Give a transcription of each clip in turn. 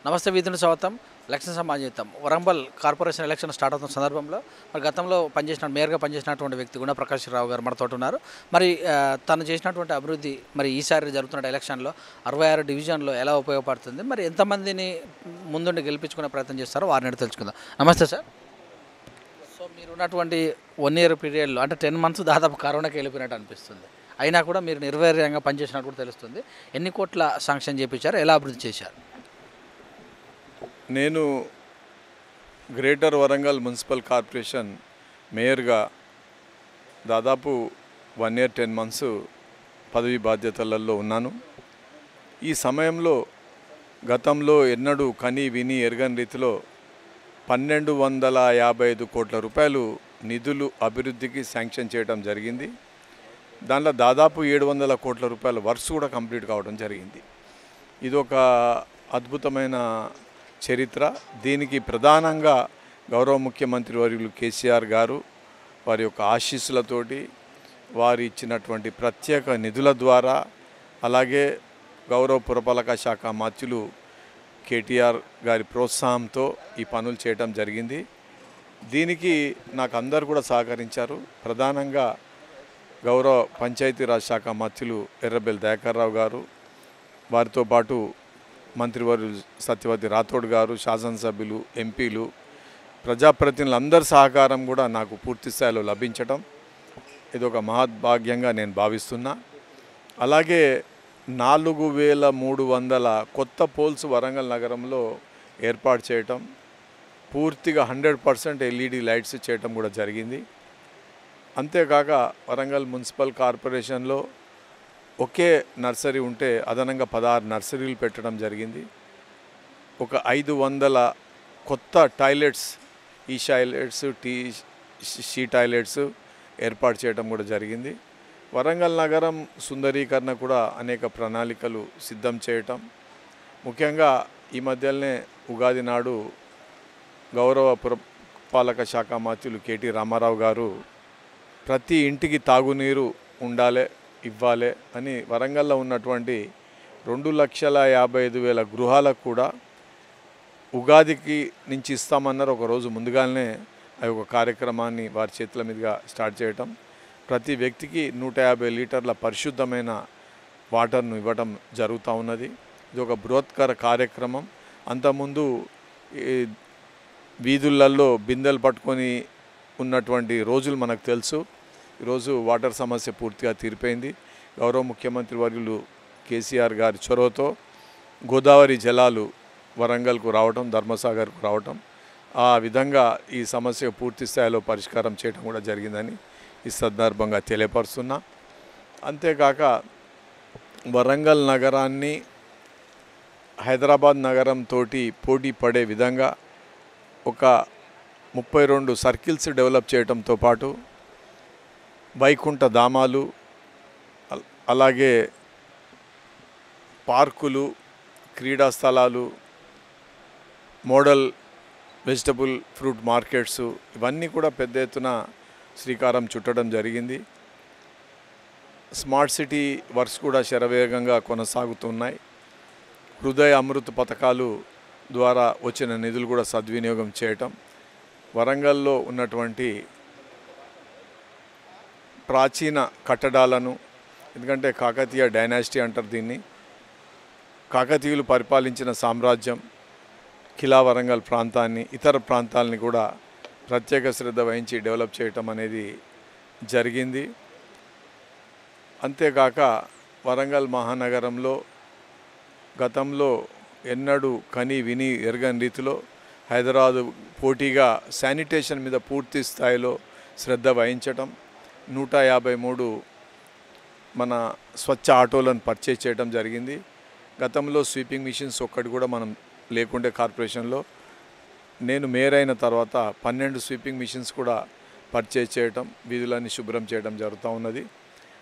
నమస్తే వీధుని స్వాగతం. ఎలక్షన్ సమాజం వరంగల్ కార్పొరేషన్ ఎలక్షన్ స్టార్ట్ అవుతున్న సందర్భంలో మరి గతంలో మేయర్గా పనిచేసినటువంటి వ్యక్తి గుణ ప్రకాష్ రావు గారు మనతో ఉన్నారు. మరి తను చేసినటువంటి అభివృద్ధి మరి ఈసారి జరుగుతున్న ఎలక్షన్లో 66 డివిజన్లో ఎలా ఉపయోగపడుతుంది, మరి ఎంతమందిని ముందుండి గెలిపించుకునే ప్రయత్నం చేస్తారో వారిని తెలుసుకుందాం. నమస్తే సార్. సో మీరు ఉన్నటువంటి 1 year పీరియడ్లో అంటే 10 months దాదాపు కరోనాకి వెళ్ళిపోయినట్టు అనిపిస్తుంది. అయినా కూడా మీరు నిర్వీర్యంగా పనిచేసినట్టు కూడా తెలుస్తుంది. ఎన్ని కోట్ల శాంక్షన్ చేయించారు, ఎలా అభివృద్ధి చేశారు? నేను గ్రేటర్ వరంగల్ మున్సిపల్ కార్పొరేషన్ మేయర్గా దాదాపు 1 year 10 months పదవి బాధ్యతలలో ఉన్నాను. ఈ సమయంలో గతంలో ఎన్నడూ కని విని ఎరగని రీతిలో 1255 కోట్ల రూపాయలు నిధులు అభివృద్ధికి శాంక్షన్ చేయడం జరిగింది. దాంట్లో దాదాపు 700 కోట్ల రూపాయల వర్క్స్ కూడా కంప్లీట్ కావడం జరిగింది. ఇది ఒక అద్భుతమైన చరిత్ర. దీనికి ప్రధానంగా గౌరవ ముఖ్యమంత్రి వర్యులు కేసీఆర్ గారు వారి యొక్క ఆశీస్సులతోటి, వారు ఇచ్చినటువంటి ప్రత్యేక నిధుల ద్వారా, అలాగే గౌరవ పురపాలక శాఖ మంత్రులు కేటీఆర్ గారి ప్రోత్సాహంతో ఈ పనులు చేయడం జరిగింది. దీనికి నాకు అందరు కూడా సహకరించారు. ప్రధానంగా గౌరవ పంచాయతీరాజ్ శాఖ మంత్రులు ఎర్రబెల్లి దయాకర్ రావు గారు, వారితో పాటు మంత్రివర్యులు సత్యవతి రాథోడ్ గారు, శాసనసభ్యులు, ఎంపీలు, ప్రజాప్రతినిధులు అందరి సహకారం కూడా నాకు పూర్తి స్థాయిలో లభించడం ఇది ఒక మహద్భాగ్యంగా నేను భావిస్తున్నా. అలాగే 4300 కొత్త పోల్స్ వరంగల్ నగరంలో ఏర్పాటు చేయటం, పూర్తిగా 100% LED లైట్స్ చేయటం కూడా జరిగింది. అంతేకాక వరంగల్ మున్సిపల్ కార్పొరేషన్లో ఒకే నర్సరీ ఉంటే అదనంగా 16 నర్సరీలు పెట్టడం జరిగింది. ఒక 500 కొత్త టాయిలెట్స్, ఈ టాయిలెట్స్, షీ టాయిలెట్స్ ఏర్పాటు చేయడం కూడా జరిగింది. వరంగల్ నగరం సుందరీకరణ కూడా అనేక ప్రణాళికలు సిద్ధం చేయటం, ముఖ్యంగా ఈ మధ్యలోనే ఉగాది నాడు గౌరవ పురపాలక శాఖ మంత్రులు కేటీ రామారావు గారు ప్రతి ఇంటికి తాగునీరు ఉండాలి, ఇవ్వాలి అని వరంగల్లో ఉన్నటువంటి 2,55,000 గృహాలకు కూడా ఉగాదికి నుంచి ఇస్తామన్నారు. ఒకరోజు ముందుగానే ఆ యొక్క కార్యక్రమాన్ని వారి చేతుల మీదుగా స్టార్ట్ చేయటం, ప్రతి వ్యక్తికి 150 లీటర్ల పరిశుద్ధమైన వాటర్ను ఇవ్వడం జరుగుతూ ఉన్నది. ఇది ఒక బృహత్కర కార్యక్రమం. అంతకుముందు వీధులలో బిందెలు పట్టుకొని ఉన్నటువంటి రోజులు మనకు తెలుసు. ఈరోజు వాటర్ సమస్య పూర్తిగా తీరిపోయింది. గౌరవ ముఖ్యమంత్రి వర్యులు కేసీఆర్ గారి చొరవతో గోదావరి జలాలు వరంగల్కు రావటం, ధర్మసాగర్కు రావటం, ఆ విధంగా ఈ సమస్య పూర్తి స్థాయిలో పరిష్కారం చేయడం కూడా జరిగిందని ఈ సందర్భంగా తెలియపరుస్తున్నా. అంతేకాక వరంగల్ నగరాన్ని హైదరాబాద్ నగరంతో పోటీ పడే విధంగా ఒక 32 సర్కిల్స్ డెవలప్ చేయడంతో పాటు వైకుంఠ ధామాలు, అలాగే పార్కులు, క్రీడా స్థలాలు, మోడల్ వెజిటబుల్ ఫ్రూట్ మార్కెట్స్, ఇవన్నీ కూడా పెద్ద ఎత్తున శ్రీకారం చుట్టడం జరిగింది. స్మార్ట్ సిటీ వర్క్స్ కూడా శరవేగంగా కొనసాగుతున్నాయి. హృదయ అమృత పథకాలు ద్వారా వచ్చిన నిధులు కూడా సద్వినియోగం చేయటం, వరంగల్లో ఉన్నటువంటి ప్రాచీన కట్టడాలను, ఎందుకంటే కాకతీయ డైనాసిటీ అంటారు దీన్ని, కాకతీయులు పరిపాలించిన సామ్రాజ్యం, కిలా వరంగల్ ప్రాంతాన్ని, ఇతర ప్రాంతాలని కూడా ప్రత్యేక శ్రద్ధ వహించి డెవలప్ చేయటం అనేది జరిగింది. అంతేకాక వరంగల్ మహానగరంలో గతంలో ఎన్నడూ కని విని ఎరగని రీతిలో హైదరాబాద్ పోటీగా శానిటేషన్ మీద పూర్తి స్థాయిలో శ్రద్ధ వహించటం, 153 మన స్వచ్ఛ ఆటోలను పర్చేజ్ చేయడం జరిగింది. గతంలో స్వీపింగ్ మిషన్స్ ఒక్కటి కూడా మనం లేకుండే కార్పొరేషన్లో, నేను మేయర్ అయిన తర్వాత 12 స్వీపింగ్ మిషన్స్ కూడా పర్చేజ్ చేయటం, వీధులన్నీ శుభ్రం చేయడం జరుగుతూ ఉన్నది.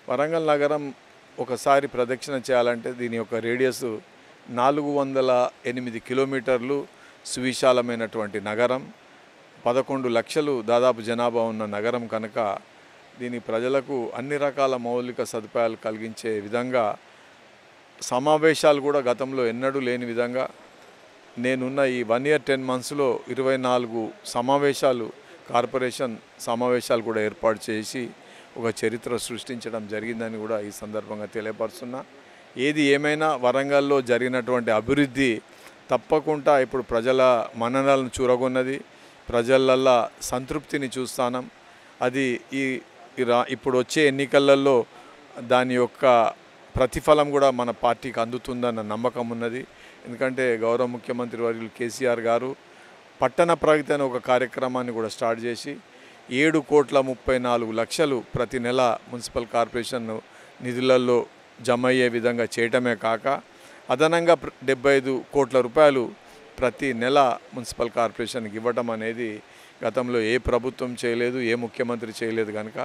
వరంగల్ నగరం ఒకసారి ప్రదక్షిణ చేయాలంటే దీని యొక్క రేడియస్ 408 కిలోమీటర్లు. సువిశాలమైనటువంటి నగరం, 11 లక్షలు దాదాపు జనాభా ఉన్న నగరం కనుక దీని ప్రజలకు అన్ని రకాల మౌలిక సదుపాయాలు కలిగించే విధంగా సమావేశాలు కూడా గతంలో ఎన్నడూ లేని విధంగా నేనున్న ఈ 1 year 10 monthsలో 24 సమావేశాలు కార్పొరేషన్ సమావేశాలు కూడా ఏర్పాటు చేసి ఒక చరిత్ర సృష్టించడం జరిగిందని కూడా ఈ సందర్భంగా తెలియపరుస్తున్నా. ఏది ఏమైనా వరంగల్లో జరిగినటువంటి అభివృద్ధి తప్పకుండా ఇప్పుడు ప్రజల మన్ననలను చూరగొన్నది, ప్రజలల్లో సంతృప్తిని చూస్తానం. అది ఇప్పుడు వచ్చే ఎన్నికలలో దాని యొక్క ప్రతిఫలం కూడా మన పార్టీకి అందుతుందన్న నమ్మకం ఉన్నది. ఎందుకంటే గౌరవ ముఖ్యమంత్రి వర్యులు కేసీఆర్ గారు పట్టణ ప్రగతి అనే ఒక కార్యక్రమాన్ని కూడా స్టార్ట్ చేసి 7,34,00,000 ప్రతి నెల మున్సిపల్ కార్పొరేషన్ నిధులలో జమ అయ్యే విధంగా చేయటమే కాక అదనంగా 75 కోట్ల రూపాయలు ప్రతి నెల మున్సిపల్ కార్పొరేషన్కి ఇవ్వడం అనేది గతంలో ఏ ప్రభుత్వం చేయలేదు, ఏ ముఖ్యమంత్రి చేయలేదు. కనుక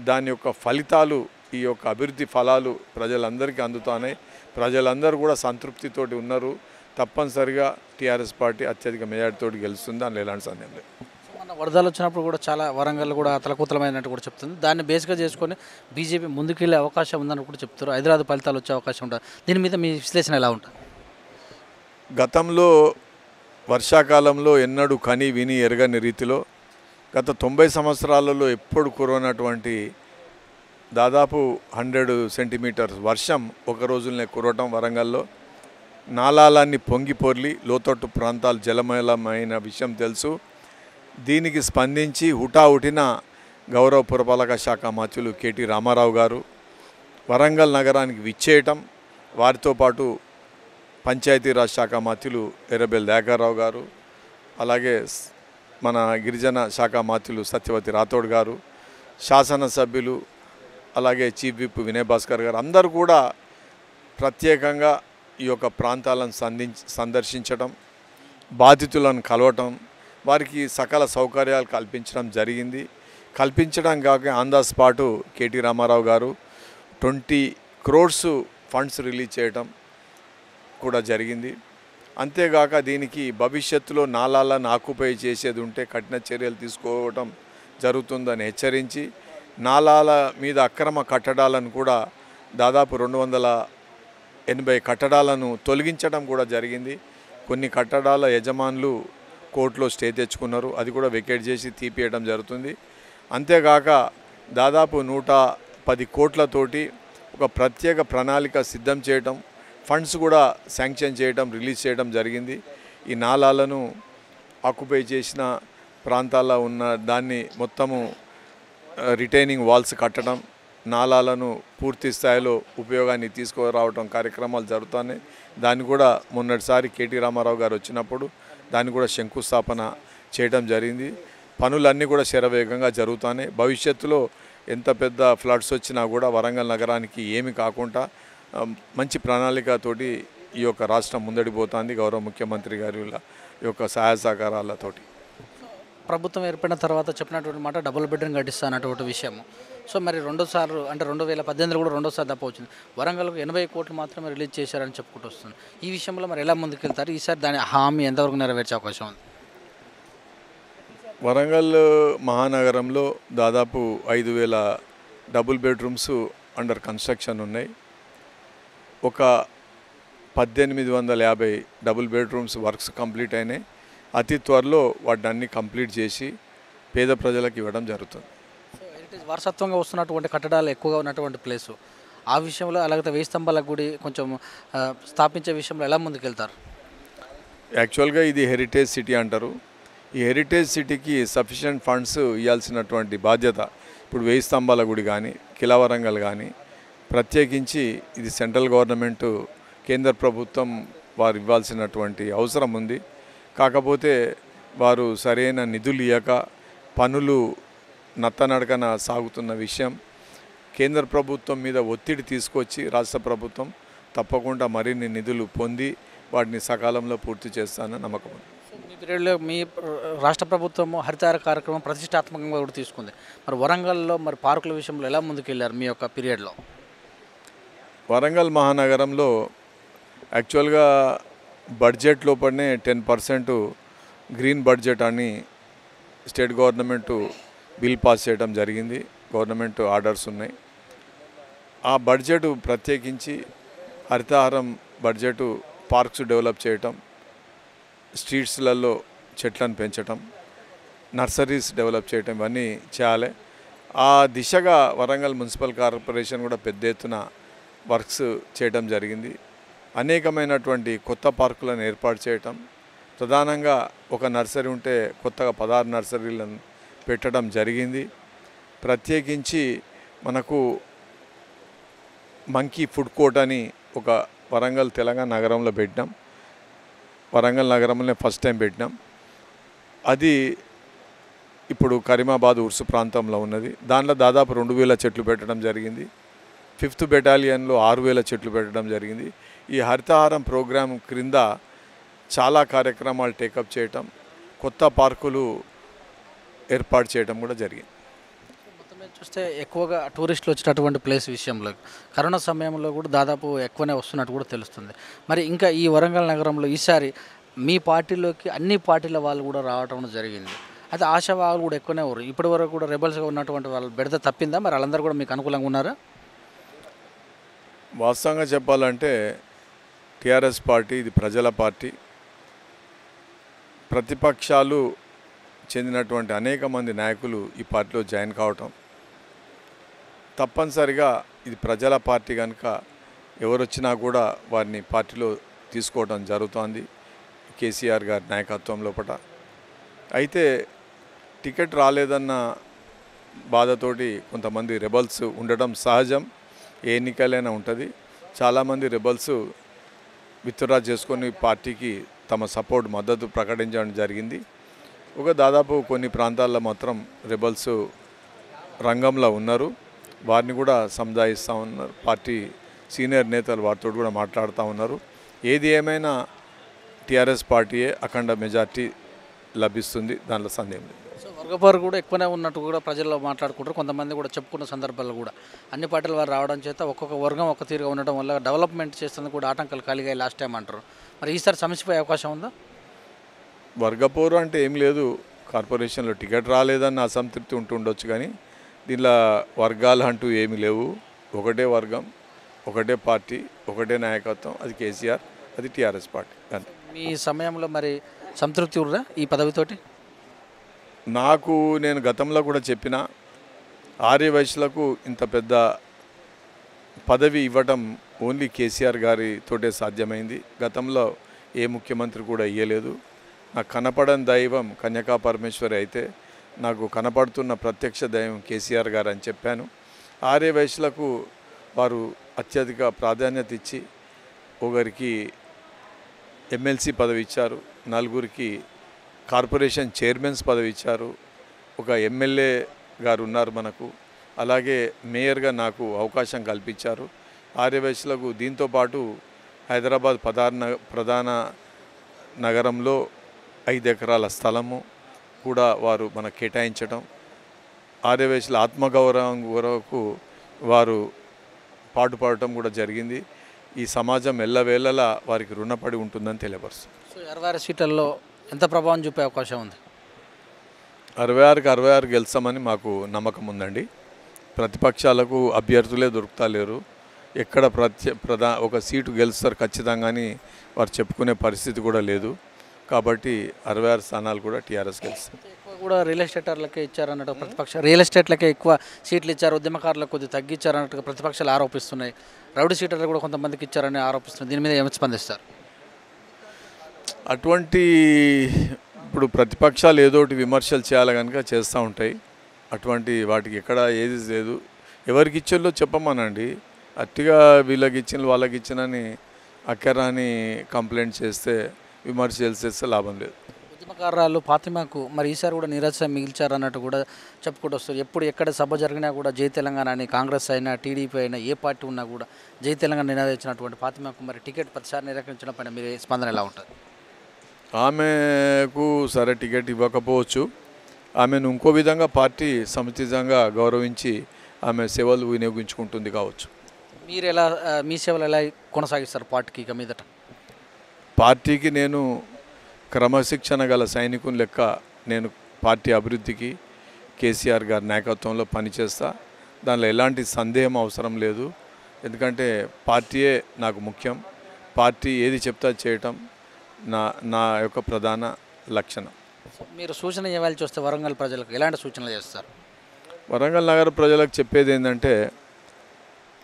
దాని యొక్క ఫలితాలు, ఈ యొక్క అభివృద్ధి ఫలాలు ప్రజలందరికీ అందుతాయి. ప్రజలందరూ కూడా సంతృప్తితోటి ఉన్నారు. తప్పనిసరిగా టీఆర్ఎస్ పార్టీ అత్యధిక మెజార్టీతో గెలుస్తుంది, దానిలో ఎలాంటి సందేహం లేదు. మన వరదలు వచ్చినప్పుడు కూడా చాలా వరంగల్ కూడా తలకూతలమైనట్టు కూడా చెప్తుంది. దాన్ని బేస్గా చేసుకొని బీజేపీ ముందుకెళ్ళే అవకాశం ఉందని కూడా చెప్తారు. హైదరాబాద్ ఫలితాలు వచ్చే అవకాశం ఉంటుంది. దీని మీద మీ విశ్లేషణ ఎలా ఉంటుంది? గతంలో వర్షాకాలంలో ఎన్నడూ కని విని ఎరగని రీతిలో గత 90 సంవత్సరాలలో ఎప్పుడు కురవనటువంటి దాదాపు 100 సెంటీమీటర్స్ వర్షం ఒక రోజులనే కురవటం వరంగల్లో నాలాలన్నీ పొంగి పొర్లి లోతట్టు ప్రాంతాలు జలమయమైన విషయం తెలుసు. దీనికి స్పందించి హుటాహుటిన గౌరవ పురపాలక శాఖ మంత్రులు కేటీ రామారావు గారు వరంగల్ నగరానికి విచ్చేయటం, వారితో పాటు పంచాయతీరాజ్ శాఖ మంత్రులు ఎర్రబెల్లి దయాకర్రావు గారు, అలాగే మన గిరిజన శాఖ మంత్రులు సత్యవతి రాథోడ్ గారు, శాసనసభ్యులు, అలాగే చీఫ్ విప్ వినయ్ భాస్కర్ గారు అందరూ కూడా ప్రత్యేకంగా ఈ యొక్క ప్రాంతాలను సందర్శించడం, బాధితులను కలవటం, వారికి సకల సౌకర్యాలు కల్పించడం జరిగింది. కల్పించడం కాక on the spot KT Rama Rao garu 20 crores funds release చేయటం కూడా జరిగింది. అంతేగాక దీనికి భవిష్యత్తులో నాలాలను ఆక్యుపై చేసేది ఉంటే కఠిన చర్యలు తీసుకోవడం జరుగుతుందని హెచ్చరించి నాలాల మీద అక్రమ కట్టడాలను కూడా దాదాపు 280 కట్టడాలను తొలగించడం కూడా జరిగింది. కొన్ని కట్టడాల యజమానులు కోర్టులో స్టే తెచ్చుకున్నారు, అది కూడా వెకేట్ చేసి తీపియడం జరుగుతుంది. అంతేగాక దాదాపు 110 కోట్లతోటి ఒక ప్రత్యేక ప్రణాళిక సిద్ధం చేయటం, ఫండ్స్ కూడా శాంక్షన్ చేయడం, రిలీజ్ చేయడం జరిగింది. ఈ నాలాలను ఆక్యుపై చేసిన ప్రాంతాల్లో ఉన్న దాన్ని మొత్తము రిటైనింగ్ వాల్స్ కట్టడం, నాలాలను పూర్తి స్థాయిలో ఉపయోగాన్ని తీసుకురావడం కార్యక్రమాలు జరుగుతున్నాయి. దాన్ని కూడా మొన్నటిసారి కేటీ రామారావు గారు వచ్చినప్పుడు దాన్ని కూడా శంకుస్థాపన చేయడం జరిగింది. పనులన్నీ కూడా శరవేగంగా జరుగుతున్నాయి. భవిష్యత్తులో ఎంత పెద్ద ఫ్లడ్స్ వచ్చినా కూడా వరంగల్ నగరానికి ఏమి కాకుండా మంచి ప్రణాళికతోటి ఈ యొక్క రాష్ట్రం ముందడిపోతుంది గౌరవ ముఖ్యమంత్రి గారి యొక్క సహాయ సహకారాలతోటి. ప్రభుత్వం ఏర్పడిన తర్వాత చెప్పినటువంటి మాట డబుల్ బెడ్రూమ్ కట్టిస్తా అన్నటువంటి విషయం. సో మరి రెండోసారి అంటే 2018 కూడా రెండోసారి తప్ప వచ్చింది. వరంగల్కు 80 కోట్లు మాత్రమే రిలీజ్ చేశారని చెప్పుకుంటూ వస్తుంది. ఈ విషయంలో మరి ఎలా ముందుకెళ్తారు? ఈసారి దాని హామీ ఎంతవరకు నెరవేర్చే అవకాశం ఉంది? వరంగల్ మహానగరంలో దాదాపు 5,000 డబుల్ బెడ్రూమ్స్ అండర్ కన్స్ట్రక్షన్ ఉన్నాయి. ఒక 1850 డబుల్ బెడ్రూమ్స్ వర్క్స్ కంప్లీట్ అయినాయి. అతి త్వరలో వాటిని అన్ని కంప్లీట్ చేసి పేద ప్రజలకు ఇవ్వడం జరుగుతుంది. సో హెరిటేజ్ వారసత్వంగా వస్తున్నటువంటి కట్టడాలు ఎక్కువగా ఉన్నటువంటి ప్లేసు, ఆ విషయంలో అలాగే 1000 స్తంభాల గుడి కొంచెం స్థాపించే విషయంలో ఎలా ముందుకెళ్తారు? యాక్చువల్గా ఇది హెరిటేజ్ సిటీ అంటారు. ఈ హెరిటేజ్ సిటీకి సఫిషియెంట్ ఫండ్స్ ఇవ్వాల్సినటువంటి బాధ్యత ఇప్పుడు 1000 స్తంభాల గుడి కానీ కిలా వరంగల్ కానీ ప్రత్యేకించి ఇది సెంట్రల్ గవర్నమెంట్ కేంద్ర ప్రభుత్వం వారు ఇవ్వాల్సినటువంటి అవసరం ఉంది. కాకపోతే వారు సరైన నిధులు ఇవ్వక పనులు నత్తనడకన సాగుతున్న విషయం కేంద్ర ప్రభుత్వం మీద ఒత్తిడి తీసుకొచ్చి రాష్ట్ర ప్రభుత్వం తప్పకుండా మరిన్ని నిధులు పొంది వాటిని సకాలంలో పూర్తి చేస్తానని నమ్మకం ఉంది. మీ పీరియడ్లో మీ రాష్ట్ర ప్రభుత్వం హరితహార కార్యక్రమం ప్రతిష్టాత్మకంగా కూడా తీసుకుంది. మరి వరంగల్లో మరి పార్కుల విషయంలో ఎలా ముందుకెళ్ళారు మీ యొక్క పీరియడ్లో? వరంగల్ మహానగరంలో యాక్చువల్గా బడ్జెట్ లోపలనే 10% గ్రీన్ బడ్జెట్ అని స్టేట్ గవర్నమెంట్ బిల్ పాస్ చేయడం జరిగింది. గవర్నమెంట్ ఆర్డర్స్ ఉన్నాయి. ఆ బడ్జెట్ ప్రత్యేకించి హరితహారం బడ్జెట్ పార్క్స్ డెవలప్ చేయటం, స్ట్రీట్స్లలో చెట్లను పెంచటం, నర్సరీస్ డెవలప్ చేయటం ఇవన్నీ చేయాలి. ఆ దిశగా వరంగల్ మున్సిపల్ కార్పొరేషన్ కూడా పెద్ద ఎత్తున వర్క్స్ చేయడం జరిగింది. అనేకమైనటువంటి కొత్త పార్కులను ఏర్పాటు చేయటం, ప్రధానంగా ఒక నర్సరీ ఉంటే కొత్తగా 16 నర్సరీలను పెట్టడం జరిగింది. ప్రత్యేకించి మనకు మంకీ ఫుడ్ కోర్ట్ అని ఒక వరంగల్ తెలంగాణ నగరంలో పెట్టినాం. వరంగల్ నగరంలోనే ఫస్ట్ టైం పెట్టినాం. అది ఇప్పుడు కరీమాబాద్ ఉర్సు ప్రాంతంలో ఉన్నది. దాంట్లో దాదాపు 2000 చెట్లు పెట్టడం జరిగింది. 5th బెటాలియన్లో 6000 చెట్లు పెట్టడం జరిగింది. ఈ హరితహారం ప్రోగ్రాం క్రింద చాలా కార్యక్రమాలు టేకప్ చేయటం, కొత్త పార్కులు ఏర్పాటు చేయడం కూడా జరిగింది. మొత్తం మీద చూస్తే ఎక్కువగా టూరిస్టులు వచ్చేటటువంటి ప్లేస్ విషయంలో కరోనా సమయంలో కూడా దాదాపు ఎక్కువనే వస్తున్నట్టు కూడా తెలుస్తుంది. మరి ఇంకా ఈ వరంగల్ నగరంలో ఈసారి మీ పార్టీలోకి అన్ని పార్టీల వాళ్ళు కూడా రావడం జరిగింది. అయితే ఆశావాహులు కూడా ఎక్కువనే ఉన్నారు. ఇప్పటి వరకు కూడా రెబల్స్గా ఉన్నటువంటి వాళ్ళు బెడద తప్పిందా? మరి వాళ్ళందరూ కూడా మీకు అనుకూలంగా ఉన్నారా? వాస్తవంగా చెప్పాలంటే టీఆర్ఎస్ పార్టీ ఇది ప్రజల పార్టీ. ప్రతిపక్షాలు చెందినటువంటి అనేక మంది నాయకులు ఈ పార్టీలో జాయిన్ కావటం, తప్పనిసరిగా ఇది ప్రజల పార్టీ కనుక ఎవరు వచ్చినా కూడా వారిని పార్టీలో తీసుకోవడం జరుగుతోంది కేసీఆర్ గారి నాయకత్వం లోపల. అయితే టికెట్ రాలేదన్న బాధతోటి కొంతమంది రెబల్స్ ఉండడం సహజం, ఏ ఎన్నికలైనా ఉంటుంది. చాలామంది రెబల్స్ విత్డ్రా చేసుకొని పార్టీకి తమ సపోర్ట్ మద్దతు ప్రకటించడం జరిగింది. దాదాపు కొన్ని ప్రాంతాల్లో మాత్రం రెబల్స్ రంగంలో ఉన్నారు. వారిని కూడా సంజాయిస్తూ ఉన్నారు. పార్టీ సీనియర్ నేతలు వారితో కూడా మాట్లాడుతూ ఉన్నారు. ఏది ఏమైనా టీఆర్ఎస్ పార్టీయే అఖండ మెజార్టీ లభిస్తుంది, దాంట్లో సందేహం లేదు. సో వర్గపోరు కూడా ఎక్కువనే ఉన్నట్టు కూడా ప్రజల్లో మాట్లాడుకుంటారు. కొంతమంది కూడా చెప్పుకున్న సందర్భాల్లో కూడా అన్ని పార్టీల వారు రావడం చేత ఒక్కొక్క వర్గం ఒక్క తీరుగా ఉండడం వల్ల డెవలప్మెంట్ చేస్తుంది కూడా ఆటంకాలు కలిగాయి లాస్ట్ టైం అంటారు. మరి ఈసారి సమస్యపోయే అవకాశం ఉందా? వర్గపోరు అంటే ఏం లేదు. కార్పొరేషన్లో టికెట్ రాలేదన్న అసంతృప్తి ఉంటుండొచ్చు, కానీ దీనిలో వర్గాలు అంటూ ఏమీ లేవు. ఒకటే వర్గం, ఒకటే పార్టీ, ఒకటే నాయకత్వం. అది కేసీఆర్, అది టీఆర్ఎస్ పార్టీ. అంతే. మీ సమయంలో మరి సంతృప్తి ఉర్రా ఈ పదవితోటి? నేను గతంలో కూడా చెప్పిన ఆర్యవైశ్యులకు ఇంత పెద్ద పదవి ఇవ్వటం ఓన్లీ కేసీఆర్ గారితోటే సాధ్యమైంది. గతంలో ఏ ముఖ్యమంత్రి కూడా ఇయ్యలేదు. నాకు కనపడని దైవం కన్యకా పరమేశ్వరి అయితే నాకు కనపడుతున్న ప్రత్యక్ష దైవం కేసీఆర్ గారు అని చెప్పాను. ఆర్యవైశ్యులకు వారు అత్యధిక ప్రాధాన్యత ఇచ్చి ఒకరికి ఎమ్మెల్సీ పదవి ఇచ్చారు, 4గురికి కార్పొరేషన్ చైర్మన్స్ పదవి ఇచ్చారు, ఒక ఎమ్మెల్యే గారు ఉన్నారు మనకు, అలాగే మేయర్గా నాకు అవకాశం కల్పించారు. ఆర్యవైశ్యులకు దీంతోపాటు హైదరాబాద్ ప్రధాన నగరంలో 5 ఎకరాల స్థలము కూడా వారు మనకు కేటాయించడం, ఆర్యవైశ్యుల ఆత్మగౌరవం కొరకు వారు పాటుపడటం కూడా జరిగింది. ఈ సమాజం ఎల్లవేళలా వారికి రుణపడి ఉంటుందని తెలియపరుస్తుంది. సో 66 సీట్లలో ఎంత ప్రభావం చూపే అవకాశం ఉంది? 66కి 66 గెలుస్తామని మాకు నమ్మకం ఉందండి. ప్రతిపక్షాలకు అభ్యర్థులే దొరుకుతలేరు. ఎక్కడ ఒక సీటు గెలుస్తారు ఖచ్చితంగాని వారు చెప్పుకునే పరిస్థితి కూడా లేదు. కాబట్టి 66 స్థానాలు కూడా టీఆర్ఎస్ గెలుస్తుంది. ఎక్కువ కూడా రియల్ ఎస్టేటర్లకే ఇచ్చారన్నట్టు ప్రతిపక్ష రియల్ ఎస్టేట్లకే ఎక్కువ సీట్లు ఇచ్చారు, ఉద్యమకారులకు కొద్దిగా తగ్గించారన్నట్టుగా ప్రతిపక్షాలు ఆరోపిస్తున్నాయి. రౌడీ సీటర్లు కూడా కొంతమందికి ఇచ్చారని ఆరోపిస్తున్నాయి. దీని మీద ఏమి స్పందిస్తారు? అటువంటి ఇప్పుడు ప్రతిపక్షాలు ఏదోటి విమర్శలు చేయాలి కనుక చేస్తూ ఉంటాయి. అటువంటి వాటికి ఎక్కడ ఏది లేదు. ఎవరికి ఇచ్చేలో చెప్పమనండి. అట్టిగా వీళ్ళకి ఇచ్చిన వాళ్ళకి ఇచ్చినని అక్కరాని కంప్లైంట్ చేస్తే విమర్శ చేస్తే లాభం లేదు. ఉద్యమకారులు ఫాతిమాకు మరి ఈసారి కూడా నిరాశ మిగిల్చారన్నట్టు కూడా చెప్పుకుంటూ వస్తారు. ఎప్పుడు ఎక్కడ సభ జరిగినా కూడా జై తెలంగాణ అని కాంగ్రెస్ అయినా టీడీపీ అయినా ఏ పార్టీ ఉన్నా కూడా జై తెలంగాణ నినాదించినటువంటి ఫాతిమాకు మరి టికెట్ ప్రతిసారి నిరాకరించడం పైన మీరు స్పందన ఎలా ఉంటుంది? ఆమెకు సరే టికెట్ ఇవ్వకపోవచ్చు. ఆమెను ఇంకో విధంగా పార్టీ సముచితంగా గౌరవించి ఆమె సేవలు వినియోగించుకుంటుంది కావచ్చు. మీరు ఎలా మీ సేవలు ఎలా కొనసాగిస్తారు పార్టీకి ఇక మీదట? పార్టీకి నేను క్రమశిక్షణ గల సైనికుని లెక్క నేను పార్టీ అభివృద్ధికి కేసీఆర్ గారి నాయకత్వంలో పనిచేస్తా. దానిలో ఎలాంటి సందేహం అవసరం లేదు. ఎందుకంటే పార్టీయే నాకు ముఖ్యం. పార్టీ ఏది చెప్తా చేయటం, నా నా యొక్క ప్రధాన లక్షణం. మీరు సూచన ఇవ్వాల్సి వస్తే వరంగల్ ప్రజలకు ఎలాంటి సూచనలు చేస్తారు? వరంగల్ నగర ప్రజలకు చెప్పేది ఏంటంటే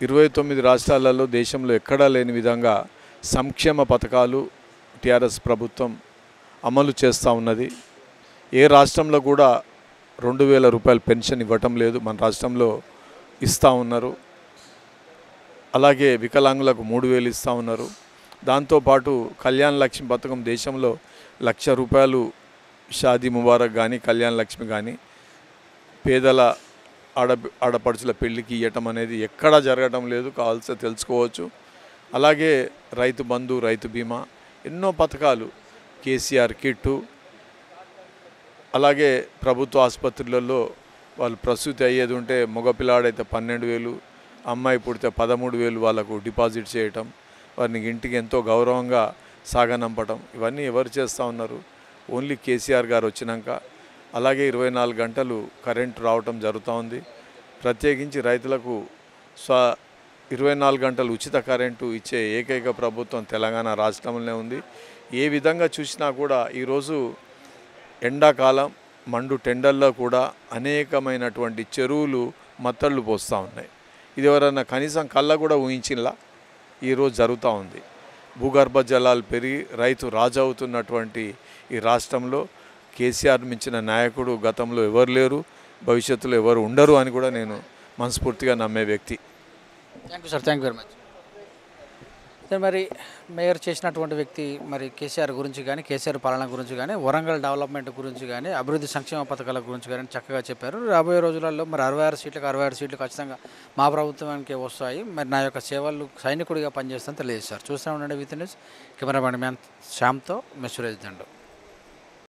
29 రాష్ట్రాలలో దేశంలో ఎక్కడా లేని విధంగా సంక్షేమ పథకాలు టీఆర్ఎస్ ప్రభుత్వం అమలు చేస్తూ ఉన్నది. ఏ రాష్ట్రంలో కూడా 2000 రూపాయల పెన్షన్ ఇవ్వటం లేదు, మన రాష్ట్రంలో ఇస్తూ ఉన్నారు. అలాగే వికలాంగులకు 3000 ఇస్తూ ఉన్నారు. దాంతోపాటు కళ్యాణ్ లక్ష్మి పథకం దేశంలో 1,00,000 రూపాయలు షాదీ ముబారక్ కానీ కళ్యాణ్ లక్ష్మి కానీ పేదల ఆడపడుచుల పెళ్ళికి ఇవ్వటం అనేది ఎక్కడా జరగటం లేదు, కావాల్సి తెలుసుకోవచ్చు. అలాగే రైతు బంధు, రైతు బీమా, ఎన్నో పథకాలు, కేసీఆర్ కిట్టు, అలాగే ప్రభుత్వ ఆసుపత్రులలో వాళ్ళు ప్రసూతి అయ్యేది ఉంటే మగపిల్లాడైతే 12,000, అమ్మాయి పుడితే 13,000 వాళ్ళకు డిపాజిట్ చేయటం, వారిని ఇంటికి ఎంతో గౌరవంగా సాగనంపటం, ఇవన్నీ ఎవరు చేస్తూ ఉన్నారు? ఓన్లీ కేసీఆర్ గారు వచ్చినాక. అలాగే 24 గంటలు కరెంటు రావటం జరుగుతూ ఉంది. ప్రత్యేకించి రైతులకు 24 గంటలు ఉచిత కరెంటు ఇచ్చే ఏకైక ప్రభుత్వం తెలంగాణ రాష్ట్రంలోనే ఉంది. ఏ విధంగా చూసినా కూడా ఈరోజు ఎండాకాలం మండు టెండర్లో కూడా అనేకమైనటువంటి చెరువులు మత్తళ్ళు పోస్తూ ఉన్నాయి. ఇది ఎవరన్నా కనీసం కళ్ళ కూడా ఊహించినలా ఈరోజు జరుగుతూ ఉంది. భూగర్భ జలాలు పెరిగి రైతు రాజు అవుతున్నటువంటి ఈ రాష్ట్రంలో కేసీఆర్ మించిన నాయకుడు గతంలో ఎవరు లేరు, భవిష్యత్తులో ఎవరు ఉండరు అని కూడా నేను మనస్ఫూర్తిగా నమ్మే వ్యక్తి. Thank you sir, thank you very much. మరి మేయర్ చేసినటువంటి వ్యక్తి మరి కేసీఆర్ గురించి కానీ, కేసీఆర్ పాలన గురించి కానీ, వరంగల్ డెవలప్మెంట్ గురించి కానీ, అభివృద్ధి సంక్షేమ పథకాల గురించి కానీ చక్కగా చెప్పారు. రాబోయే రోజులలో మరి 66 సీట్లకు 66 సీట్లు ఖచ్చితంగా మా ప్రభుత్వానికి వస్తాయి. మరి నా యొక్క సేవలు సైనికుడిగా పనిచేస్తాను తెలియజేశారు. చూస్తూ ఉండండి with news. Cameraman man శ్యామ్తో me Suresh Dandu.